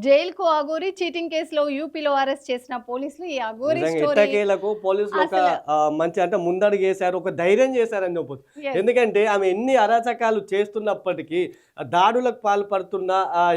జైలుకు అఘోరి చీటింగ్ కేసులో యూపీలో అరెస్ట్ చేసిన పోలీసులు ఈ అఘోరి నిజంగా స్టోరీ ఎట్టకేలకు పోలీసులు ఒక అసలు మంచి అంటే ముందడుగు వేశారు, ఒక ధైర్యం చేశారని చెప్పొచ్చు. yes, ఎందుకంటే ఆమె ఎన్ని అరాచకాలు చేస్తున్నప్పటికీ దాడులకు పాల్పడుతున్న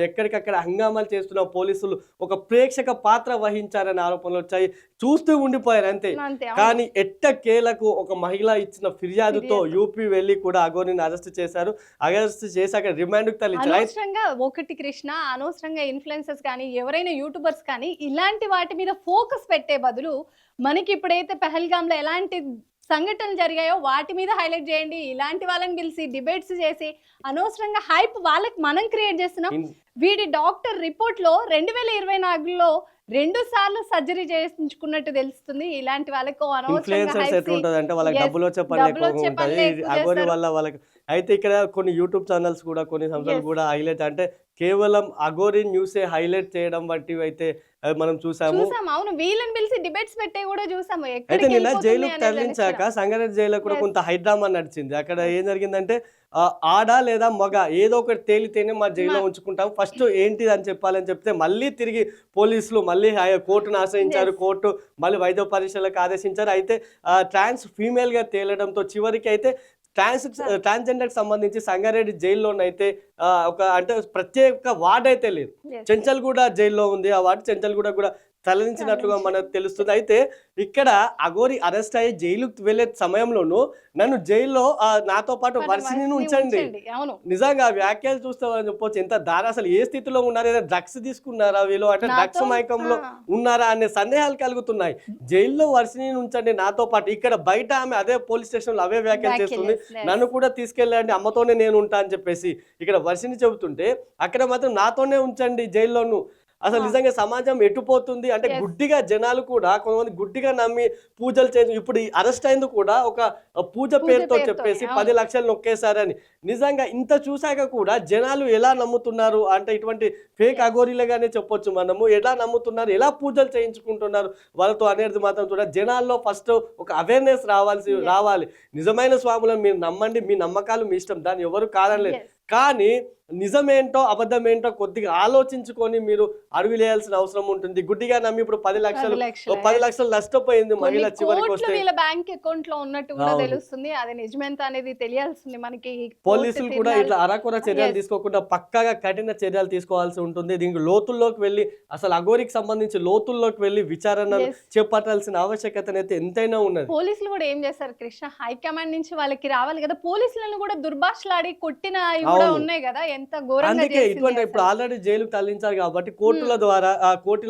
ఎక్కడికక్కడ హంగామాలు చేస్తున్న పోలీసులు ఒక ప్రేక్షక పాత్ర వహించారనే ఆరోపణలు వచ్చాయి. చూస్తూ ఉండిపోయారు అంతే. అంతే కానీ ఎట్టకేలకు ఒక మహిళ ఇచ్చిన ఫిర్యాదుతో యూపీ వెళ్ళి కూడా అఘోరిని అరెస్ట్ చేశారు. అరెస్ట్ చేశాక రిమాండ్కు తరలించారు. అనవసరంగా ఒకటి కృష్ణ అనవసరంగా ఇన్ఫ్లుయెన్సర్స్ కానీ ఎవరైనా యూట్యూబర్స్ కానీ ఇలాంటి వాటి మీద ఫోకస్ పెట్టే బదులు మనకి ఇప్పుడైతే పహల్గామ్ లో ఎలాంటి సంఘటనలు జరిగాయో వాటి మీద హైలైట్ చేయండి. ఇలాంటి వాళ్ళని పిలిచి డిబేట్స్ చేసి అనవసరంగా హైప్ వాళ్ళకి మనం క్రియేట్ చేస్తున్నాం. వీడి డాక్టర్ రిపోర్ట్ లో 2024లో 2 సార్లు సర్జరీ చేయించుకున్నట్టు తెలుస్తుంది. ఇలాంటి వాళ్ళకు ఇన్ఫ్లుయెన్సర్స్ ఎట్లుంటదంటే వాళ్ళకి డబ్బులు వచ్చే పనులు ఎక్కువగా ఉంటాయి. అఘోరి వల్ల వాళ్ళకి అయితే ఇక్కడ కొన్ని యూట్యూబ్ ఛానల్స్ కూడా కొన్ని సంస్థలు కూడా హైలైట్ అంటే కేవలం అఘోరి న్యూసే హైలైట్ చేయడం వంటివి అయితే మనం చూసాము. అవును, వీళ్ళని పిలిచి డిబేట్స్ పెట్టే కూడా చూసాము. అయితే నిన్న జైలుకు తరలించాక సంగారెడ్డి జైల్లో కూడా కొంత హైడ్రామా నడిచింది. అక్కడ ఏం జరిగిందంటే ఆడ లేదా మగ ఏదో ఒకటి తేలితేనే మా జైల్లో ఉంచుకుంటాం, ఫస్ట్ ఏంటిది అని చెప్పాలని చెప్తే మళ్ళీ తిరిగి పోలీసులు మళ్ళీ కోర్టును ఆశ్రయించారు. కోర్టు మళ్ళీ వైద్య పరీక్షలకు ఆదేశించారు. అయితే ట్రాన్స్ ఫీమేల్ గా తేలడంతో చివరికి అయితే ట్రాన్స్జెండర్ కి సంబంధించి సంగారెడ్డి జైల్లోనైతే ఒక అంటే ప్రత్యేక వార్డ్ అయితే లేదు. చెంచల్గూడ జైల్లో ఉంది. ఆ వార్డు చెంచల్గూడ కూడా తరలించినట్లుగా మనకు తెలుస్తుంది. అయితే ఇక్కడ అఘోరి అరెస్ట్ అయ్యి జైలుకు వెళ్లే సమయంలోనూ నన్ను జైల్లో నాతో పాటు వర్షిని ఉంచండి. నిజంగా వ్యాఖ్యలు చూస్తామని చెప్పొచ్చు. ఎంత దారి, అసలు ఏ స్థితిలో ఉన్నారు, ఏదైనా డ్రగ్స్ తీసుకున్నారా వీళ్ళు, అంటే డ్రగ్స్ మైకంలో ఉన్నారా అనే సందేహాలు కలుగుతున్నాయి. జైల్లో వర్షిని ఉంచండి నాతో పాటు. ఇక్కడ బయట ఆమె అదే పోలీస్ స్టేషన్ లో అవే వ్యాఖ్యలు చేస్తుంది. నన్ను కూడా తీసుకెళ్ళండి, అమ్మతోనే నేను ఉంటా అని చెప్పేసి ఇక్కడ వర్షిని చెబుతుంటే అక్కడ మాత్రం నాతోనే ఉంచండి జైల్లోను. అసలు నిజంగా సమాజం ఎటుపోతుంది అంటే గుడ్డిగా జనాలు కూడా కొంతమంది గుడ్డిగా నమ్మి పూజలు చేసి ఇప్పుడు అరెస్ట్ అయింది కూడా ఒక పూజ పేరుతో చెప్పేసి 10 లక్షలు నొక్కేశారని. నిజంగా ఇంత చూసాక కూడా జనాలు ఎలా నమ్ముతున్నారు అంటే ఇటువంటి ఫేక్ అఘోరీలుగానే చెప్పొచ్చు మనము. ఎలా నమ్ముతున్నారు, ఎలా పూజలు చేయించుకుంటున్నారు వాళ్ళతో అనేది మాత్రం చూడ జనాల్లో ఫస్ట్ ఒక అవేర్నెస్ రావాలి. నిజమైన స్వాములను మీరు నమ్మండి, మీ నమ్మకాలు మీ ఇష్టం, దాన్ని ఎవరు కాదనలేదు. కానీ నిజమేంటో అబద్ధమేంటో కొద్దిగా ఆలోచించుకొని మీరు అడుగులేయాల్సిన అవసరం ఉంటుంది. గుడ్డిగా నమ్మి ఇప్పుడు 10 లక్షలు నష్టపోయింది మహిళ చివరికి వస్తే. బ్యాంక్ అకౌంట్ లో ఉన్నట్టు కూడా తెలుస్తుంది. అది నిజమేంత అనేది తెలియాల్సింది మనకి. పోలీసులు కూడా ఇట్లా అరకొర చర్యలు తీసుకోకుండా పక్కాగా కఠిన చర్యలు తీసుకోవాల్సి ఉంటుంది. దీనికి లోతుల్లోకి వెళ్ళి అసలు అఘోరికి సంబంధించి లోతుల్లోకి వెళ్ళి విచారణ చేపట్టాల్సిన ఆవశ్యకత అయితే ఎంతైనా ఉన్నది. పోలీసులు కూడా ఏం చేస్తారు కృష్ణ, హైకమాండ్ నుంచి వాళ్ళకి రావాలి కదా. పోలీసులను కూడా దుర్భాషలాడి కొట్టిన ఉన్నాయి కదా. అందుకే ఇటువంటి ఇప్పుడు ఆల్రెడీ జైలుకు తరలించారు కాబట్టి కోర్టుల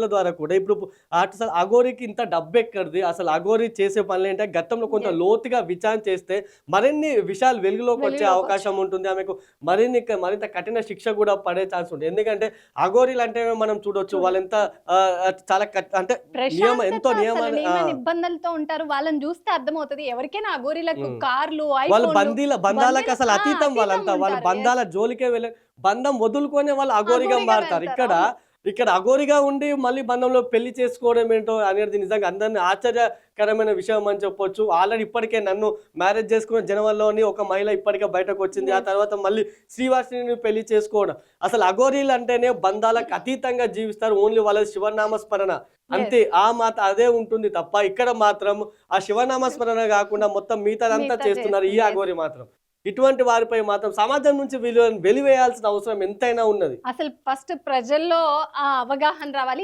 ద్వారా కూడా ఇప్పుడు అసలు అఘోరికి ఇంత డబ్బు ఎక్కడిది, అసలు అఘోరి చేసే పనులు ఏంటంటే గతంలో కొంత లోతుగా విచారణ చేస్తే మరిన్ని విషయాలు వెలుగులోకి వచ్చే అవకాశం ఉంటుంది. ఆమెకు మరింత కఠిన శిక్ష కూడా పడే ఛాన్స్ ఉంటుంది. ఎందుకంటే అఘోరీలు అంటే మనం చూడొచ్చు వాళ్ళు ఎంత చాలా అంటే ఎంతో నిబంధనలతో ఉంటారు. వాళ్ళని చూస్తే అర్థమవుతుంది ఎవరికైనా అఘోరీలకు కార్లు వాళ్ళు బంధాలకు అసలు అతీతం. వాళ్ళంతా వాళ్ళ బంధాల జోలికే వెళ్ళే బంధం వదులుకొని వాళ్ళు అఘోరిగా మారుతారు. ఇక్కడ అఘోరిగా ఉండి మళ్ళీ బంధంలో పెళ్లి చేసుకోవడం ఏంటో అనేది నిజంగా అందరినీ ఆశ్చర్యకరమైన విషయం అని చెప్పొచ్చు. ఆల్రెడీ ఇప్పటికే నన్ను మ్యారేజ్ చేసుకున్న జనవరిలోని ఒక మహిళ ఇప్పటికే బయటకు వచ్చింది. ఆ తర్వాత మళ్ళీ శ్రీవాసిని పెళ్లి చేసుకోవడం. అసలు అఘోరీలు అంటేనే బంధాలకు అతీతంగా జీవిస్తారు. ఓన్లీ వాళ్ళ శివనామస్మరణ అంతే, అదే ఉంటుంది తప్ప ఇక్కడ మాత్రం ఆ శివనామస్మరణ కాకుండా మొత్తం మిగతాదంతా చేస్తున్నారు ఈ అఘోరి మాత్రం. ఇటువంటి వారిపై మాత్రం సమాజం నుంచి వెలివేయాల్సిన అవసరం ఎంతైనా ఉన్నది. అసలు ఫస్ట్ ప్రజల్లో ఆ అవగాహన రావాలి.